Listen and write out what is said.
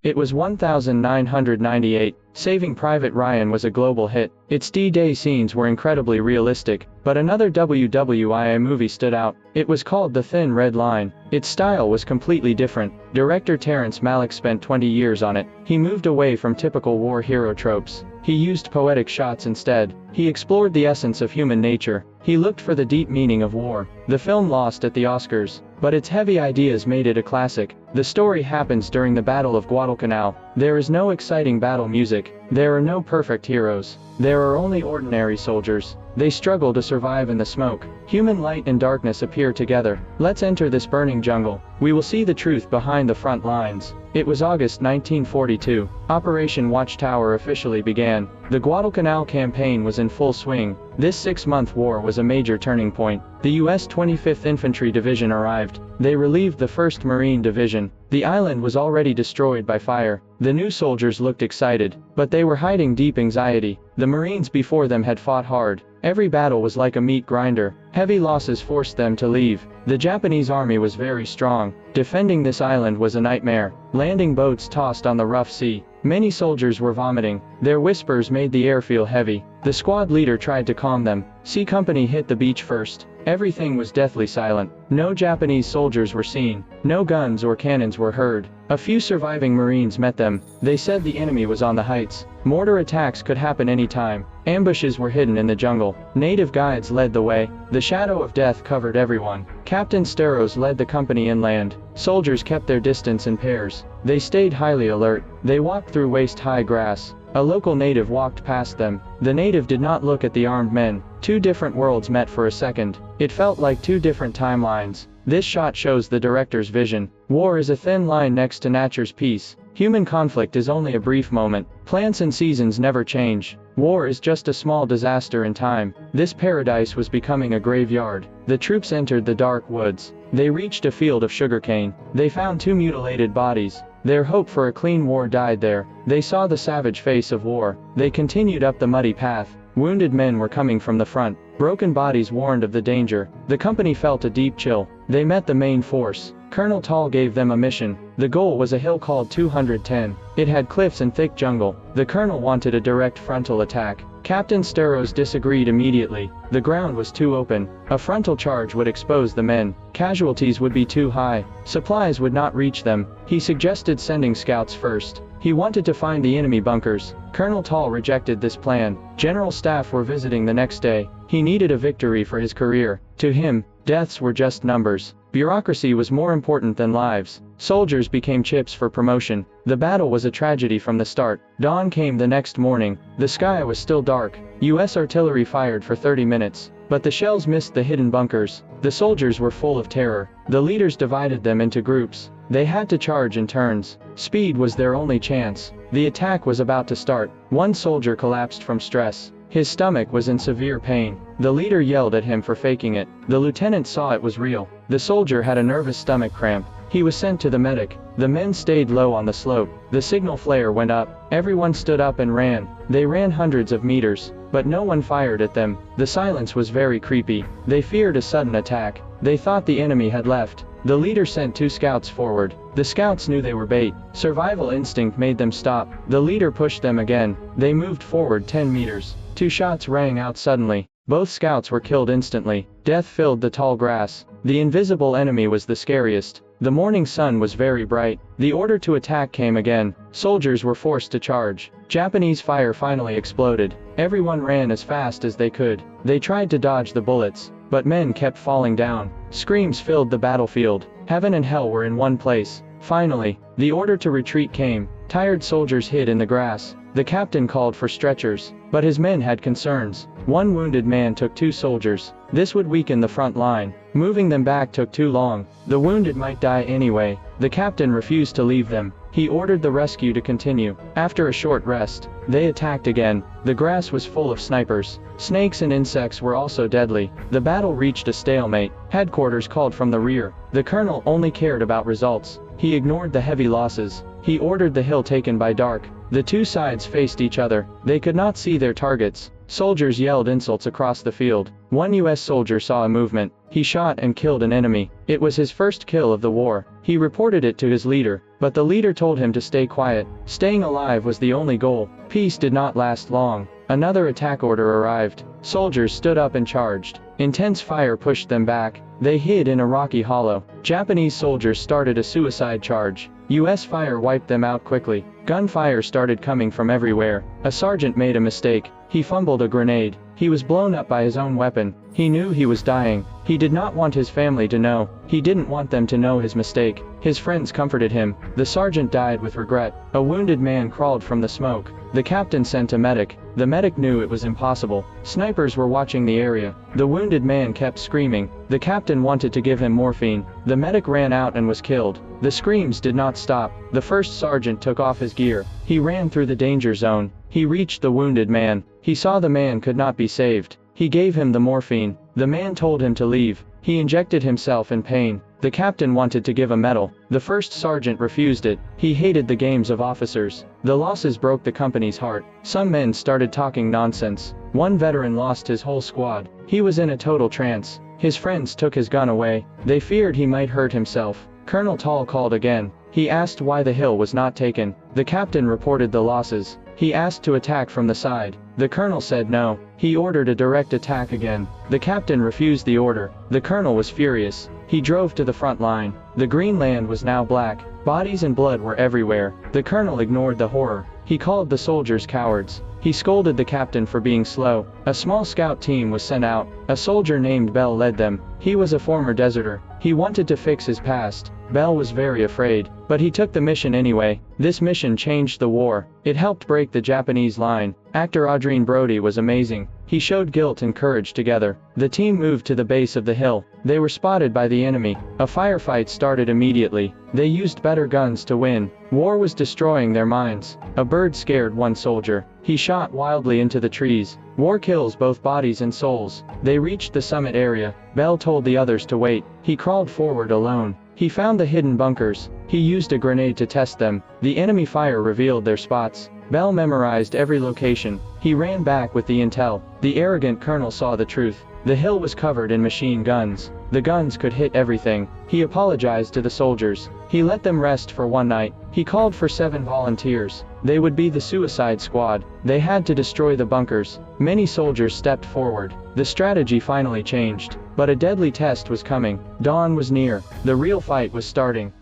It was 1998. Saving Private Ryan was a global hit. Its D-Day scenes were incredibly realistic, but another WWII movie stood out. It was called The Thin Red Line. Its style was completely different. Director Terrence Malick spent 20 years on it. He moved away from typical war hero tropes. He used poetic shots instead. He explored the essence of human nature. He looked for the deep meaning of war. The film lost at the Oscars, but its heavy ideas made it a classic. The story happens during the Battle of Guadalcanal. There is no exciting battle music. There are no perfect heroes. There are only ordinary soldiers. They struggle to survive in the smoke. Human light and darkness appear together. Let's enter this burning jungle. We will see the truth behind the front lines. It was August 1942. Operation Watchtower officially began. The Guadalcanal campaign was in full swing. This 6-month war was a major turning point. The U.S. 25th Infantry Division arrived. They relieved the 1st Marine Division. The island was already destroyed by fire. The new soldiers looked excited, but they were hiding deep anxiety. The Marines before them had fought hard. Every battle was like a meat grinder. Heavy losses forced them to leave. The Japanese army was very strong. Defending this island was a nightmare. Landing boats tossed on the rough sea. Many soldiers were vomiting. Their whispers made the air feel heavy. The squad leader tried to calm them. C Company hit the beach first. Everything was deathly silent. No Japanese soldiers were seen. No guns or cannons were heard. A few surviving Marines met them. They said the enemy was on the heights. Mortar attacks could happen any time. Ambushes were hidden in the jungle. Native guides led the way. The shadow of death covered everyone. Captain Staros led the company inland. Soldiers kept their distance in pairs. They stayed highly alert. They walked through waist-high grass. A local native walked past them. The native did not look at the armed men. Two different worlds met for a second. It felt like two different timelines. This shot shows the director's vision. War is a thin line next to nature's peace. Human conflict is only a brief moment. Plants and seasons never change. War is just a small disaster in time. This paradise was becoming a graveyard. The troops entered the dark woods. They reached a field of sugarcane. They found 2 mutilated bodies. Their hope for a clean war died there. They saw the savage face of war. They continued up the muddy path. Wounded men were coming from the front. Broken bodies warned of the danger. The company felt a deep chill. They met the main force. Colonel Tall gave them a mission. The goal was a hill called 210. It had cliffs and thick jungle. The colonel wanted a direct frontal attack. Captain Staros disagreed immediately. The ground was too open. A frontal charge would expose the men. Casualties would be too high. Supplies would not reach them. He suggested sending scouts first. He wanted to find the enemy bunkers. Colonel Tall rejected this plan. General staff were visiting the next day. He needed a victory for his career. To him, deaths were just numbers. Bureaucracy was more important than lives. Soldiers became chips for promotion. The battle was a tragedy from the start. Dawn came the next morning. The sky was still dark. U.S. artillery fired for 30 minutes. But the shells missed the hidden bunkers. The soldiers were full of terror. The leaders divided them into groups. They had to charge in turns. Speed was their only chance. The attack was about to start. One soldier collapsed from stress. His stomach was in severe pain. The leader yelled at him for faking it. The lieutenant saw it was real. The soldier had a nervous stomach cramp. He was sent to the medic. The men stayed low on the slope. The signal flare went up. Everyone stood up and ran. They ran hundreds of meters, but no one fired at them. The silence was very creepy. They feared a sudden attack. They thought the enemy had left. The leader sent 2 scouts forward. The scouts knew they were bait. Survival instinct made them stop. The leader pushed them again. They moved forward 10 meters. 2 shots rang out suddenly. Both scouts were killed instantly. Death filled the tall grass. The invisible enemy was the scariest. The morning sun was very bright. The order to attack came again. Soldiers were forced to charge. Japanese fire finally exploded. Everyone ran as fast as they could. They tried to dodge the bullets, but men kept falling down. Screams filled the battlefield. Heaven and hell were in one place. Finally, the order to retreat came. Tired soldiers hid in the grass. The captain called for stretchers, but his men had concerns. One wounded man took 2 soldiers. This would weaken the front line. Moving them back took too long. The wounded might die anyway. The captain refused to leave them. He ordered the rescue to continue. After a short rest, they attacked again. The grass was full of snipers. Snakes and insects were also deadly. The battle reached a stalemate. Headquarters called from the rear. The colonel only cared about results. He ignored the heavy losses. He ordered the hill taken by dark. The 2 sides faced each other. They could not see their targets. Soldiers yelled insults across the field. One U.S. soldier saw a movement. He shot and killed an enemy. It was his first kill of the war. He reported it to his leader, but the leader told him to stay quiet. Staying alive was the only goal. Peace did not last long. Another attack order arrived. Soldiers stood up and charged. Intense fire pushed them back. They hid in a rocky hollow. Japanese soldiers started a suicide charge. U.S. fire wiped them out quickly. Gunfire started coming from everywhere. A sergeant made a mistake. He fumbled a grenade. He was blown up by his own weapon. He knew he was dying. He did not want his family to know. He didn't want them to know his mistake. His friends comforted him. The sergeant died with regret. A wounded man crawled from the smoke. The captain sent a medic. The medic knew it was impossible. Snipers were watching the area. The wounded man kept screaming. The captain wanted to give him morphine. The medic ran out and was killed. The screams did not stop. The first sergeant took off his gear. He ran through the danger zone. He reached the wounded man. He saw the man could not be saved. He gave him the morphine. The man told him to leave. He injected himself in pain. The captain wanted to give a medal. The first sergeant refused it. He hated the games of officers. The losses broke the company's heart. Some men started talking nonsense. One veteran lost his whole squad. He was in a total trance. His friends took his gun away. They feared he might hurt himself. Colonel Tall called again. He asked why the hill was not taken. The captain reported the losses. He asked to attack from the side. The colonel said no. He ordered a direct attack again. The captain refused the order. The colonel was furious. He drove to the front line. The green land was now black. Bodies and blood were everywhere. The colonel ignored the horror. He called the soldiers cowards. He scolded the captain for being slow. A small scout team was sent out. A soldier named Bell led them. He was a former deserter. He wanted to fix his past. Bell was very afraid, but he took the mission anyway. This mission changed the war. It helped break the Japanese line. Actor Audrine Brody was amazing. He showed guilt and courage together. The team moved to the base of the hill. They were spotted by the enemy. A firefight started immediately. They used better guns to win. War was destroying their minds. A bird scared one soldier. He shot wildly into the trees. War kills both bodies and souls. They reached the summit area. Bell told the others to wait. He crawled forward alone. He found the hidden bunkers. He used a grenade to test them. The enemy fire revealed their spots. Bell memorized every location. He ran back with the intel. The arrogant colonel saw the truth. The hill was covered in machine guns. The guns could hit everything. He apologized to the soldiers. He let them rest for one night. He called for 7 volunteers. They would be the suicide squad. They had to destroy the bunkers. Many soldiers stepped forward. The strategy finally changed. But a deadly test was coming. Dawn was near. The real fight was starting.